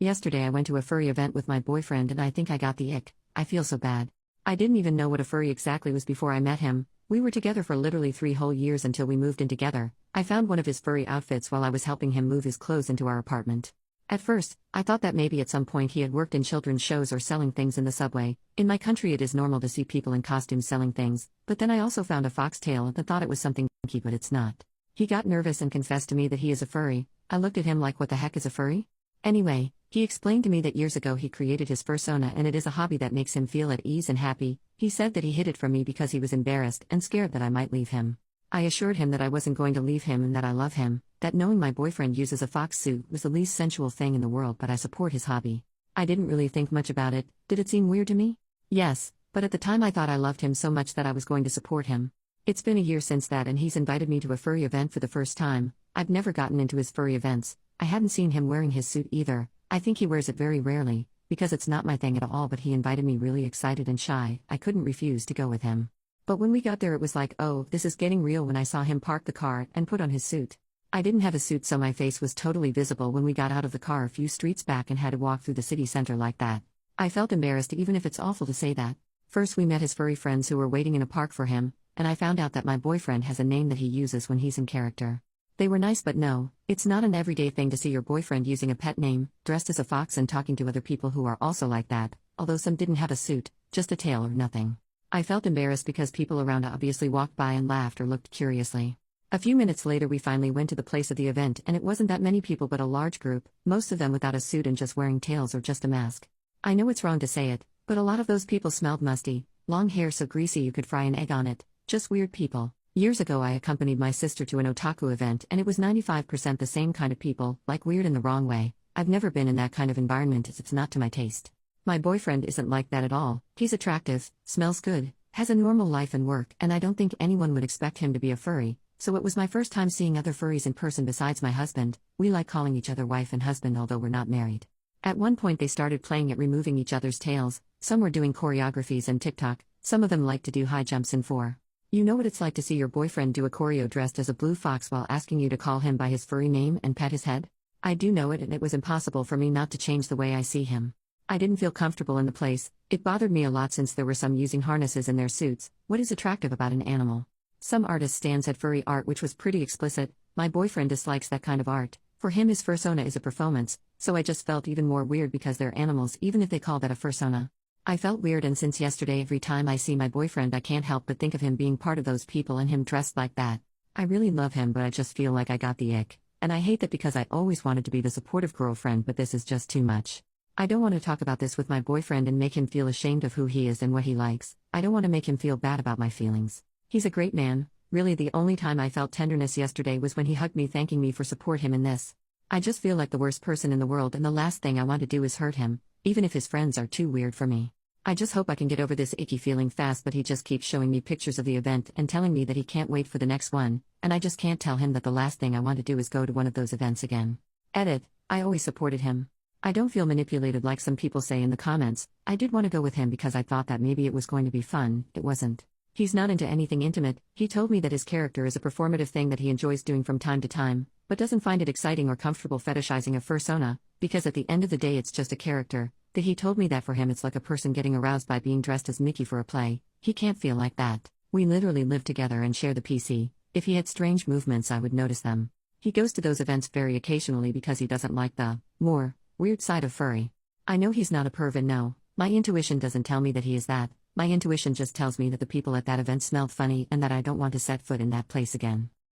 Yesterday I went to a furry event with my boyfriend and I think I got the ick. I feel so bad. I didn't even know what a furry exactly was before I met him. We were together for literally 3 whole years until we moved in together. I found one of his furry outfits while I was helping him move his clothes into our apartment. At first, I thought that maybe at some point he had worked in children's shows or selling things in the subway. In my country it is normal to see people in costumes selling things, but then I also found a foxtail and thought it was something funky, but it's not. He got nervous and confessed to me that he is a furry. I looked at him like, what the heck is a furry? Anyway, he explained to me that years ago he created his fursona and it is a hobby that makes him feel at ease and happy. He said that he hid it from me because he was embarrassed and scared that I might leave him. I assured him that I wasn't going to leave him and that I love him, that knowing my boyfriend uses a fox suit was the least sensual thing in the world, but I support his hobby. I didn't really think much about it. Did it seem weird to me? Yes, but at the time I thought I loved him so much that I was going to support him. It's been a year since that and he's invited me to a furry event for the first time. I've never gotten into his furry events. I hadn't seen him wearing his suit either. I think he wears it very rarely, because it's not my thing at all, but he invited me really excited and shy. I couldn't refuse to go with him. But when we got there it was like, oh, this is getting real when I saw him park the car and put on his suit. I didn't have a suit so my face was totally visible when we got out of the car a few streets back and had to walk through the city center like that. I felt embarrassed even if it's awful to say that. First we met his furry friends who were waiting in a park for him, and I found out that my boyfriend has a name that he uses when he's in character. They were nice, but no, it's not an everyday thing to see your boyfriend using a pet name, dressed as a fox and talking to other people who are also like that, although some didn't have a suit, just a tail or nothing. I felt embarrassed because people around obviously walked by and laughed or looked curiously. A few minutes later we finally went to the place of the event and it wasn't that many people but a large group, most of them without a suit and just wearing tails or just a mask. I know it's wrong to say it, but a lot of those people smelled musty, long hair so greasy you could fry an egg on it, just weird people. Years ago I accompanied my sister to an otaku event and it was 95% the same kind of people, like weird in the wrong way. I've never been in that kind of environment as it's not to my taste. My boyfriend isn't like that at all. He's attractive, smells good, has a normal life and work, and I don't think anyone would expect him to be a furry, so it was my first time seeing other furries in person besides my husband. We like calling each other wife and husband although we're not married. At one point they started playing at removing each other's tails, some were doing choreographies and TikTok, some of them like to do high jumps in 4. You know what it's like to see your boyfriend do a choreo dressed as a blue fox while asking you to call him by his furry name and pet his head? I do know it and it was impossible for me not to change the way I see him. I didn't feel comfortable in the place. It bothered me a lot since there were some using harnesses in their suits. What is attractive about an animal? Some artists stands at furry art which was pretty explicit. My boyfriend dislikes that kind of art. For him his fursona is a performance, so I just felt even more weird because they're animals even if they call that a fursona. I felt weird and since yesterday every time I see my boyfriend I can't help but think of him being part of those people and him dressed like that. I really love him but I just feel like I got the ick. And I hate that because I always wanted to be the supportive girlfriend but this is just too much. I don't want to talk about this with my boyfriend and make him feel ashamed of who he is and what he likes. I don't want to make him feel bad about my feelings. He's a great man. Really the only time I felt tenderness yesterday was when he hugged me thanking me for support him in this. I just feel like the worst person in the world and the last thing I want to do is hurt him, even if his friends are too weird for me. I just hope I can get over this icky feeling fast but he just keeps showing me pictures of the event and telling me that he can't wait for the next one, and I just can't tell him that the last thing I want to do is go to one of those events again. Edit. I always supported him. I don't feel manipulated like some people say in the comments. I did want to go with him because I thought that maybe it was going to be fun. It wasn't. He's not into anything intimate. He told me that his character is a performative thing that he enjoys doing from time to time, but doesn't find it exciting or comfortable fetishizing a fursona, because at the end of the day it's just a character. That he told me that for him it's like a person getting aroused by being dressed as Mickey for a play. He can't feel like that. We literally live together and share the PC. If he had strange movements I would notice them. He goes to those events very occasionally because he doesn't like the more weird side of furry. I know he's not a perv and no, my intuition doesn't tell me that he is that. My intuition just tells me that the people at that event smelled funny and that I don't want to set foot in that place again.